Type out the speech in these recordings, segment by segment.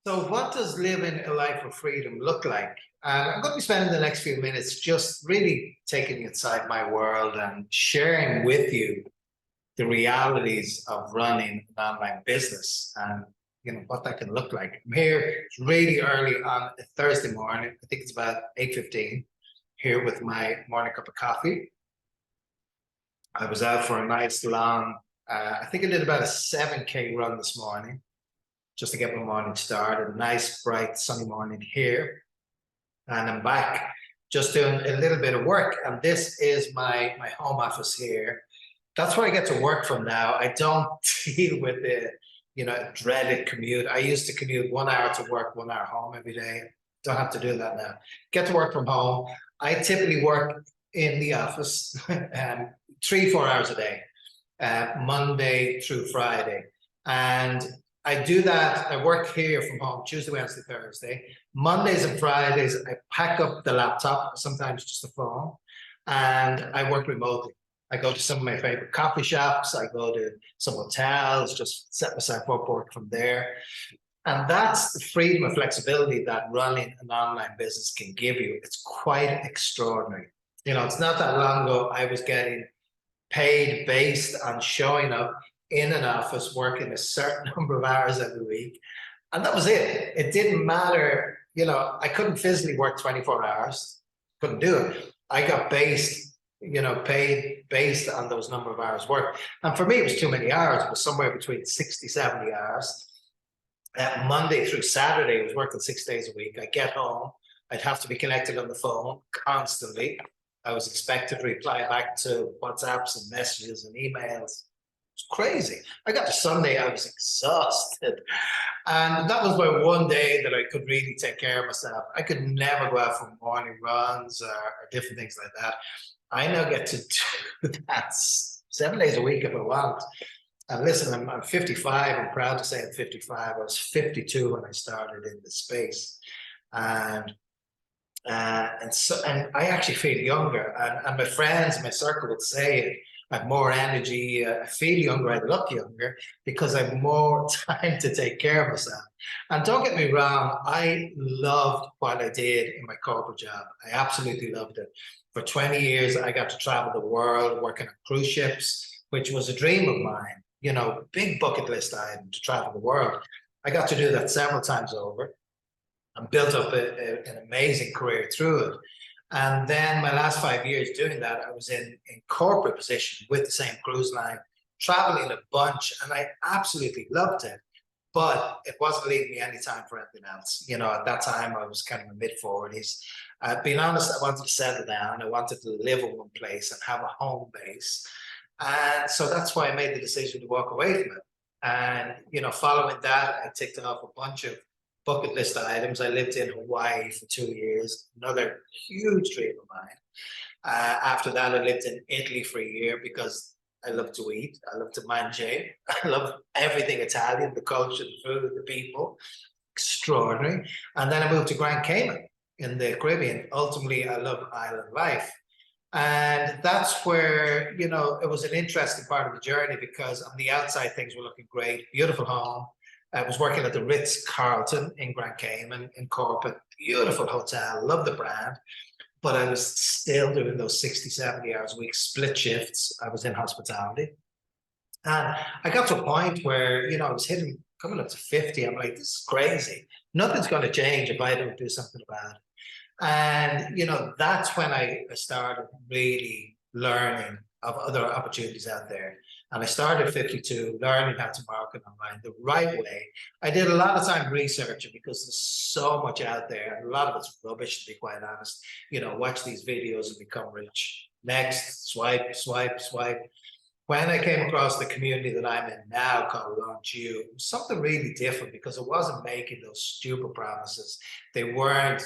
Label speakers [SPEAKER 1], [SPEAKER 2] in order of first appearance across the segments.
[SPEAKER 1] So, what does living a life of freedom look like? And I'm going to be spending the next few minutes just really taking you inside my world and sharing with you the realities of running an online business and what that can look like. I'm here it's really early on a Thursday morning. I think it's about 8:15 here with my morning cup of coffee. I was out for a nice long, I think I did about a 7K run this morning just to get my morning started. A nice, bright, sunny morning here. And I'm back just doing a little bit of work. And this is my home office here. That's where I get to work from now. I don't deal with the, dreaded commute. I used to commute 1 hour to work, 1 hour home every day. Don't have to do that now. Get to work from home. I typically work in the office 3, 4 hours a day, Monday through Friday. And I do that. I work here from home Tuesday, Wednesday, Thursday. Mondays and Fridays, I pack up the laptop, sometimes just the phone, and I work remotely. I go to some of my favorite coffee shops. I go to some hotels, just set myself up, work from there. And that's the freedom and flexibility that running an online business can give you. It's quite extraordinary. It's not that long ago I was getting paid based on showing up in an office, working a certain number of hours every week. And that was it. It didn't matter. I couldn't physically work 24 hours, couldn't do it. I got paid based on those number of hours worked. And for me, it was too many hours. It was somewhere between 60, 70 hours. Monday through Saturday, I was working 6 days a week. I get home, I'd have to be connected on the phone constantly. I was expected to reply back to WhatsApps and messages and emails. It's crazy. I got to Sunday, I was exhausted. And that was my one day that I could really take care of myself. I could never go out for morning runs or different things like that. I now get to do that 7 days a week if I want. And listen, I'm 55. I'm proud to say I'm 55. I was 52 when I started in the space. And and I actually feel younger, and my friends, my circle would say I have more energy, I feel younger, I look younger because I have more time to take care of myself. And don't get me wrong, I loved what I did in my corporate job. I absolutely loved it. For 20 years, I got to travel the world working on cruise ships, which was a dream of mine. Big bucket list item to travel the world. I got to do that several times over and built up an amazing career through it. And then my last 5 years doing that, I was in corporate position with the same cruise line, traveling a bunch, and I absolutely loved it. But it wasn't leaving me any time for anything else. At that time, I was kind of in mid-40s. Being honest, I wanted to settle down. I wanted to live in one place and have a home base. And so that's why I made the decision to walk away from it. And, following that, I ticked off a bunch of bucket list items. I lived in Hawaii for 2 years, another huge dream of mine. After that, I lived in Italy for a year because I love to eat. I love to mange. I love everything Italian, the culture, the food, the people. Extraordinary. And then I moved to Grand Cayman in the Caribbean. Ultimately, I love island life. And that's where, it was an interesting part of the journey because on the outside, things were looking great. Beautiful home. I was working at the Ritz-Carlton in Grand Cayman in corporate. Beautiful hotel. Love the brand. But I was still doing those 60, 70 hours a week, split shifts. I was in hospitality. And I got to a point where, I was coming up to 50. I'm like, this is crazy. Nothing's going to change if I don't do something about it. And, that's when I started really learning of other opportunities out there. And I started at 52, learning how to market online the right way. I did a lot of time researching because there's so much out there. And a lot of it's rubbish, to be quite honest. Watch these videos and become rich. Next, swipe, swipe, swipe. When I came across the community that I'm in now called Launch You, it was something really different because it wasn't making those stupid promises. They weren't,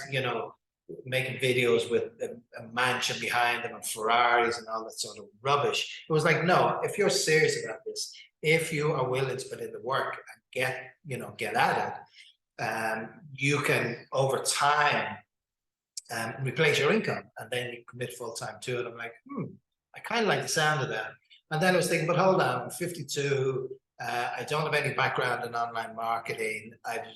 [SPEAKER 1] making videos with a mansion behind them and Ferraris and all that sort of rubbish. It was like, no, if you're serious about this, if you are willing to put in the work and get at it, you can over time replace your income and then you commit full time to it. I'm like, I kind of like the sound of that. And then I was thinking, but hold on, I'm 52. I don't have any background in online marketing. I've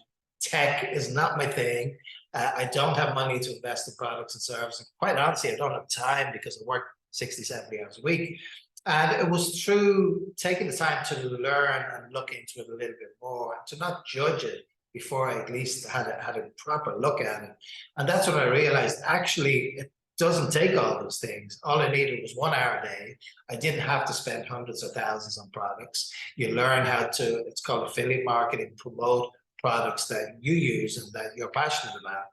[SPEAKER 1] tech is not my thing. I don't have money to invest in products and services. Quite honestly, I don't have time because I work 60, 70 hours a week. And it was through taking the time to learn and look into it a little bit more and to not judge it before I at least had a proper look at it. And that's when I realized actually it doesn't take all those things. All I needed was 1 hour a day. I didn't have to spend hundreds of thousands on products. You learn how to, it's called affiliate marketing, promote products that you use and that you're passionate about.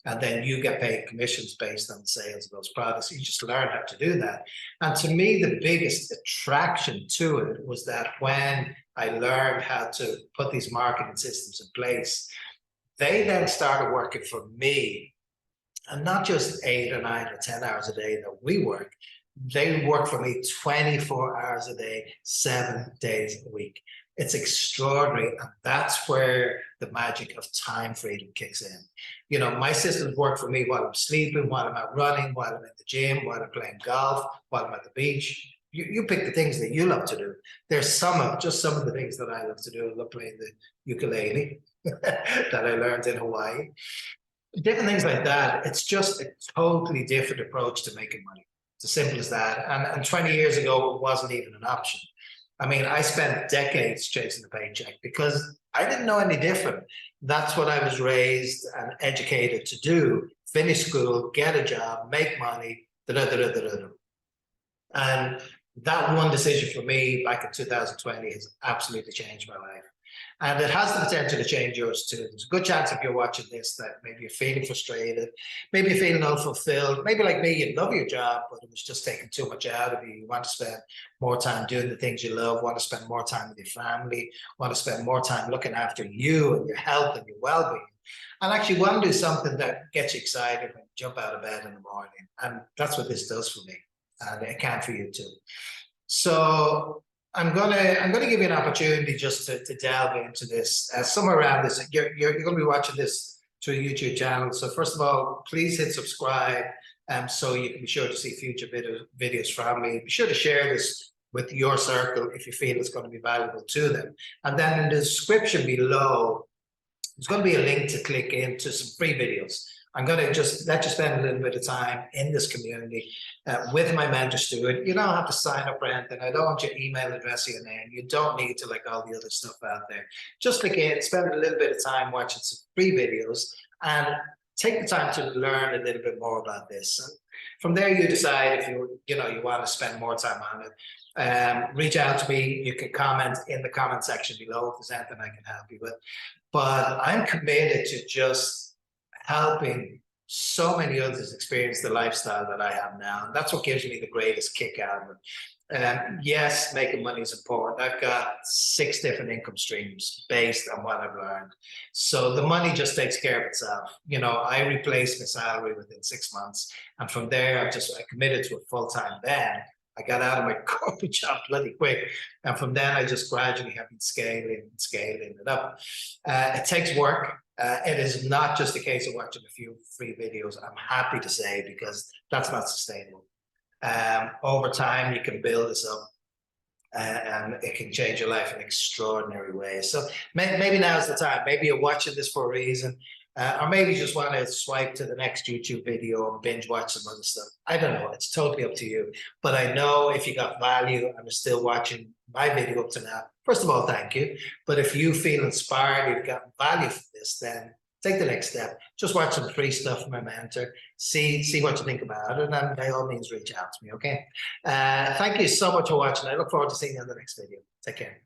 [SPEAKER 1] And then you get paid commissions based on the sales of those products. You just learn how to do that. And to me, the biggest attraction to it was that when I learned how to put these marketing systems in place, they then started working for me. And not just 8 or 9 or 10 hours a day that we work, they work for me 24 hours a day, 7 days a week. It's extraordinary. And that's where the magic of time freedom kicks in. You know, my systems work for me while I'm sleeping, while I'm out running, while I'm in the gym, while I'm playing golf, while I'm at the beach. You pick the things that you love to do. There's some of the things that I love to do. I love playing the ukulele that I learned in Hawaii. Different things like that. It's just a totally different approach to making money. It's as simple as that. And 20 years ago, it wasn't even an option. I mean, I spent decades chasing the paycheck because I didn't know any different. That's what I was raised and educated to do. Finish school, get a job, make money, da da da da da da. And that one decision for me back in 2020 has absolutely changed my life. And it has the potential to change yours too. There's a good chance if you're watching this that maybe you're feeling frustrated, maybe you're feeling unfulfilled, maybe like me, you love your job, but it was just taking too much out of you. You want to spend more time doing the things you love, want to spend more time with your family, want to spend more time looking after you and your health and your well-being. And actually want to do something that gets you excited when you jump out of bed in the morning. And that's what this does for me. And it can for you too. So I'm gonna give you an opportunity just to delve into this somewhere around this. You're gonna be watching this through a YouTube channel. So first of all, please hit subscribe, so you can be sure to see future videos from me. Be sure to share this with your circle if you feel it's going to be valuable to them. And then in the description below, there's going to be a link to click into some free videos. I'm going to just let you spend a little bit of time in this community with my mentor, Stuart. You don't have to sign up for anything. I don't want your email address or your name. You don't need to like all the other stuff out there. Just click in, spend a little bit of time watching some free videos and take the time to learn a little bit more about this. And from there, you decide if you want to spend more time on it. Reach out to me. You can comment in the comment section below if there's anything I can help you with. But I'm committed to just helping so many others experience the lifestyle that I have now. And that's what gives me the greatest kick out of it. Yes, making money is important. I've got 6 different income streams based on what I've learned. So the money just takes care of itself. You know, I replaced my salary within 6 months. And from there, I committed to it full time then. I got out of my corporate job bloody quick. And from then, I just gradually have been scaling it up. It takes work. It is not just a case of watching a few free videos, I'm happy to say, because that's not sustainable. Over time, you can build this up and it can change your life in extraordinary ways. So maybe now's the time. Maybe you're watching this for a reason. Or maybe you just want to swipe to the next YouTube video and binge watch some other stuff. I don't know. It's totally up to you. But I know if you got value and are still watching my video up to now, first of all, thank you. But if you feel inspired, you've gotten value from this, then take the next step. Just watch some free stuff from my mentor. See what you think about it. And by all means, reach out to me, okay? Thank you so much for watching. I look forward to seeing you in the next video. Take care.